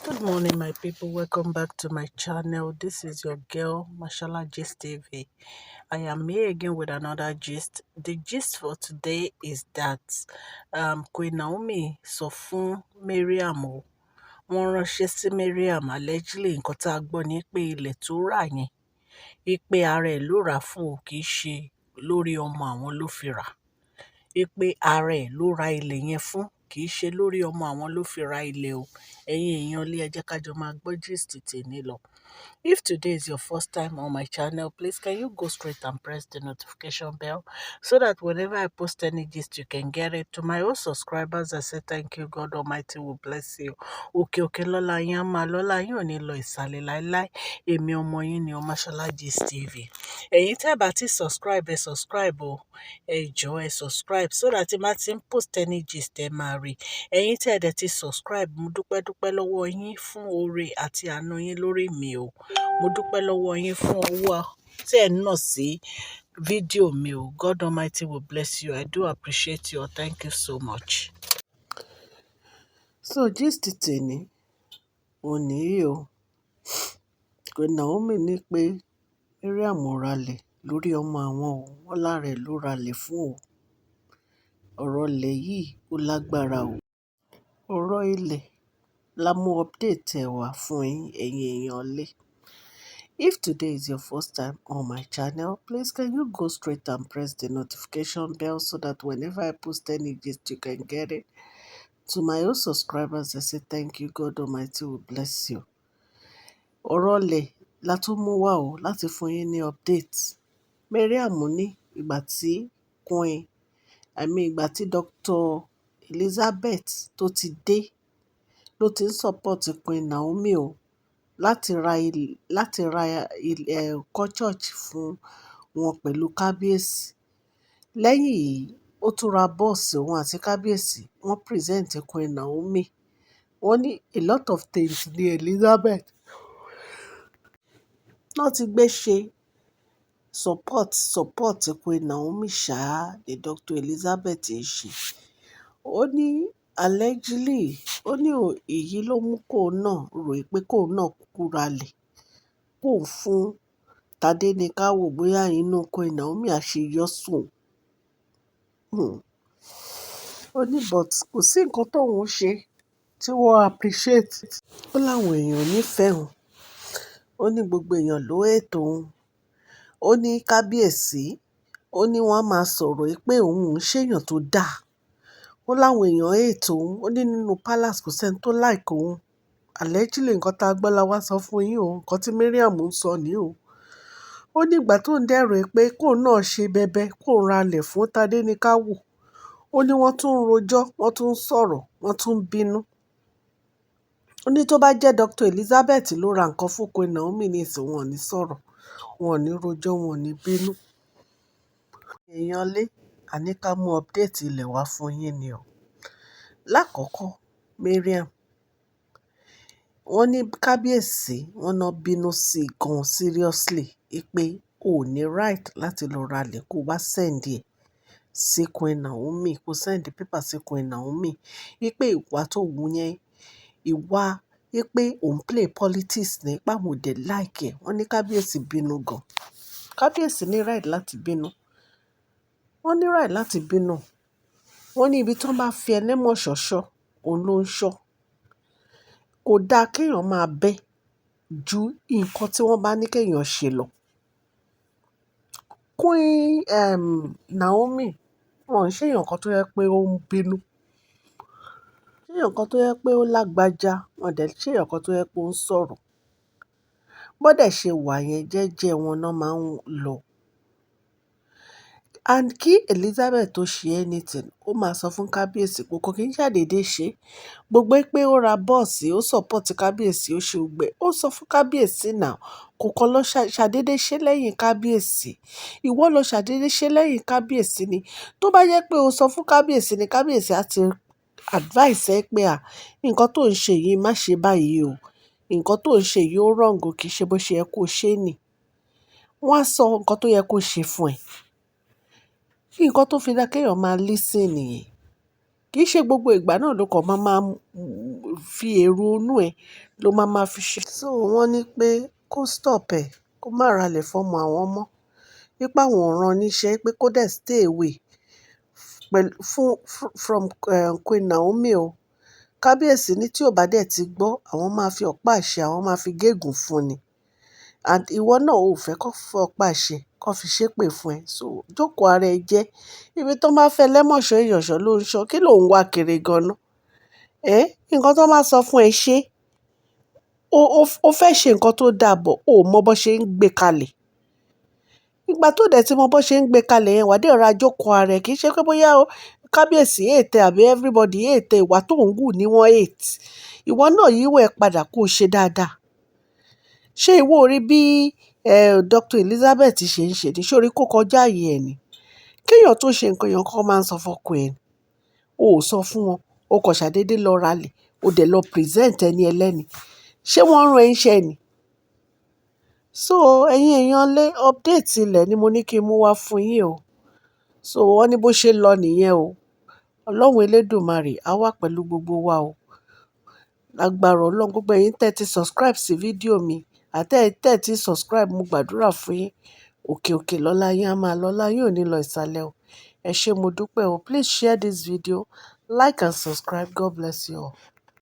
Good morning, my people. Welcome back to my channel. This is your girl, Mashallah Gist TV. I am here again with another gist. The gist for today is that Queen Naomi sọ fún Mariam o. Wọ́n ránṣẹ́ sí Mariam allegedly nǹkan tá a gbọ́ ni pé ilẹ̀ tó rà yẹn, ipe ara ẹ̀ ló rà fún o, kì í ṣe lórí ọmọ àwọn ló fi rà. Ipe ara ẹ̀ ló ra ilẹ̀ yẹn fún, kì í ṣe lórí ọmọ àwọn ló fi ra ilẹ̀ o. Ẹ̀yin èèyàn ilé ẹ jẹ́ ká jọ máa gbọ́ gist tèmi lọ. If today is your first time on my channel, please can you go straight and press the notification bell so that whenever I post any gist, you can get it. To my old subscribers, I say thank you. God Almighty will bless you. Òkè òkè lọ́la yín á máa lọ́la yín ò ní lọ ìsàlẹ̀ láíláí. Èmi ọmọ yín ni o, Mashallah Gist TV. Ẹ̀yin tẹ́ bá ti subscribe, ẹ subscribe o. Ẹ jọ̀ọ́ ẹ subscribe so that tí n bá ti ń post any gist ẹ máa rí. Ẹ̀yin tí ẹ dẹ̀ ti subscribe, mo dúpẹ́ lọ́wọ́ yín fún oore àti àánú yín lórí mi o. Mo dúpẹ́ lọ́wọ́ yín fún ọwọ́ tí ẹ nà sí fídíò mi o. God Almighty will bless you. I do appreciate you. Thank you so much. So gist tèmi ò ní o. Queen Naomi ní pé Mariam ò ralẹ̀ lórí ọmọ àwọn o. Wọ́n lára ẹ̀ ló ralẹ̀ fún o. Ọ̀rọ̀ ilẹ̀ yìí ó lágbára o. Ọ̀rọ̀ ilẹ̀ la mú update ẹ̀ wá fún ẹ̀yin èèyàn ilé. If today is your first time on my channel, please can you go straight and press the notification bell so that whenever I post any gist, you can get it. To my old subscribers, I say thank you. God Almighty will bless you. Ọ̀rọ̀ ilẹ̀ la tún mú wá o láti fún yín ní update. Mariam ní ìgbà tí ìgbà tí Dr. Elizabeth tó ti dé ló ti ń support Queen Naomi o láti ra kọ́ church fún wọn pẹ̀lú kábíyèsí. Lẹ́yìn yìí, ó tún ra bọ́ọ̀sì òun àti kábíyèsí. Wọ́n present Queen Naomi. Wọ́n ní a lot of things ní Elizabeth náà ti gbé ṣe support Queen Naomi ṣáá ni Dr. Elizabeth ń ṣe. Ó ní allegedly èyí ló mú kóun náà rò pé kóun náà kúkú ralẹ̀ kóun fún Tádéníkáwò bóyá inú Queen Naomi á ṣe yọ́ sóun. Ó ní but kò sí nǹkan tóun ṣe tí wọ́n appreciate. Ó láwọn èèyàn nífẹ̀ẹ́ òun. Ó ní gbogbo èèyàn ló hate òun. Ó ní kábíyèsí, ó ní wọ́n á máa sọ̀rọ̀ pé òun ń ṣèyàn tó dáa. Ó láwọn èèyàn hate òun. Ó ní nínú palace kò sẹ́ni tó like òun. Allegedly nǹkan tá a gbọ́ la wá sọ fún yín o. Nǹkan tí Mariam ń sọ ní o. Ó ní ìgbà tóun dẹ̀rọ̀ pé kóun náà ṣe bẹbẹ kóun ralẹ̀ fún Tádéníkáwò. Ó ní wọ́n tún ń rojọ́, wọ́n tún ń sọ̀rọ̀, wọ́n tún ń bínú. Ó ní tó bá jẹ́ Dr. Elizabeth ló ra nǹkan fún Queen Naomi ní ìsìn, wọn ò ní sọ̀rọ̀, wọn ò ní rojọ́, wọn ò ní bínú. Èèyàn lé, àní ká mú update ilẹ̀ wá fún yín ni o. Lákọ̀ọ́kọ́, Mariam, wọ́n ní kábíyèsí, wọ́n náà bínú sí i gan seriously pé o ò ní right láti lọ ralẹ̀ kó wá send ẹ̀ sí Queen Naomi, kó send paper sí Queen Naomi. Pé ìwà tó wù yẹn, ìwà pé òun play politics ní páwọn ò dẹ̀ like ẹ̀. Wọ́n ní kábíyèsí bínú gan. Kábíyèsí ní right láti bínú. Wọ́n ní right láti bínú. Wọ́n ní ibi tí wọ́n bá fi ẹlẹ́mọ̀ ṣọ̀ṣọ́, òun ló ń ṣọ́. Kò dáa kéèyàn máa bẹ́ ju nǹkan tí wọ́n bá ní kéèyàn ṣe lọ. Queen Naomi, wọn ò ṣèyàn kan tó yẹ pé ó ń bínú. Ṣèyàn kan tó yẹ pé ó lágbájá, wọn dẹ̀ ṣèyàn kan tó yẹ pé ó ń sọ̀rọ̀. Bọ́dẹ̀ ṣe wà yẹn jẹ́jẹ́ wọn náà máa ń lọ. And kí Elizabeth tó ṣe anything, ó máa sọ fún kábíyèsí pé kò kí ń ṣàdédé ṣe. Gbogbo pé ó ra bọ́ọ̀sì, ó support kábíyèsí, ó ṣe gbẹ. Ó sọ fún kábíyèsí náà, kò kàn lọ ṣàdédé ṣe lẹ́yìn kábíyèsí. Ìwọ lọ ṣàdédé ṣe lẹ́yìn kábíyèsí ni. Tó bá jẹ́ pé o sọ fún kábíyèsí ni, kábíyèsí á ti advice ẹ pé nǹkan tó ń ṣe yìí má ṣe báyìí o. Nǹkan tó ń ṣe yìí ó wrong o, kì í ṣe bó ṣe yẹ kó ṣe ni. Wọ́n á sọ nǹkan tó yẹ kó ṣe fún ẹ. Nǹkan tó fi dá kéèyàn máa listen nìyẹn. kì í ṣe gbogbo ìgbà náà ló kàn máa fi èrò inú ẹ̀ ló máa fi ṣe. So wọ́n ní pé kó stop ẹ̀, kó má ralẹ̀ fọ́mọ àwọn mọ́. Nípa àwọn ò rán níṣẹ́ pé kó dẹ̀ stay away from Queen Naomi o. Kábíyèsí ní tí ò bá dẹ̀ ti gbọ́, àwọn máa fi ọ̀pá àṣẹ, àwọn máa fi gégùn fún ni. And ìwọ náà ò fẹ́ kó fi ọ̀pá àṣẹ kó fi ṣépè fún ẹ. So jókòó ara ẹ jẹ́. Ibi tó máa fẹ́ lẹ́mọ̀ṣọ́ ìyànṣọ́ ló ń ṣọ́. Kí ló ń wá kiri gan-an? Nǹkan tó máa sọ fún ẹ ṣe. O fẹ́ ṣe nǹkan tó dáa bọ̀, o ò mọ bó ṣe ń gbé kalẹ̀. Ìgbà tó dẹ̀ tí mo bó ṣe ń gbé kalẹ̀ yẹn, wà á dẹ̀ ra jókòó ara ẹ. Kì í ṣe pé bóyá o kábíyèsí hate àbí everybody hate ìwà tó ń hù ní wọ́n hate. Ìwọ náà yíwọ́ ẹ padà kó o ṣe dáadáa. Ṣé ìwọ ò rí bí Dr. Elizabeth ṣe ń ṣe ni? Ṣé o rí kó kọjá ààyè ẹ̀ ni? Kéèyàn tó ṣe nǹkan èèyàn kan máa ń sọ fọ́kọ ẹ̀ ni. O ò sọ fún wọn, o kàn ṣàdédé lọ ralẹ̀, o dẹ̀ lọ present ẹni ẹlẹ́ni. Ṣé wọ́n rán ẹ níṣẹ́ ni? So ẹ̀yin èèyàn lé update ilẹ̀ ni mo ní kí n mú wá fún yín o. So wọ́n ní bó ṣe lọ nìyẹn o. Ọlọ́run Elédùmarè á wà pẹ̀lú gbogbo wa o. Lágbára Ọlọ́run, gbogbo ẹ̀yin tẹ́ ti subscribe sí fídíò mi àti ẹ̀yin tẹ́ ti subscribe, mo gbàdúrà fún yín. Òkè òkè lọ́lá yín á máa lọ, ọlá yín ò ní lọ ìsàlẹ̀ o. Ẹ ṣé mo dúpẹ́ o. Please share this video, like and subscribe. God bless you all.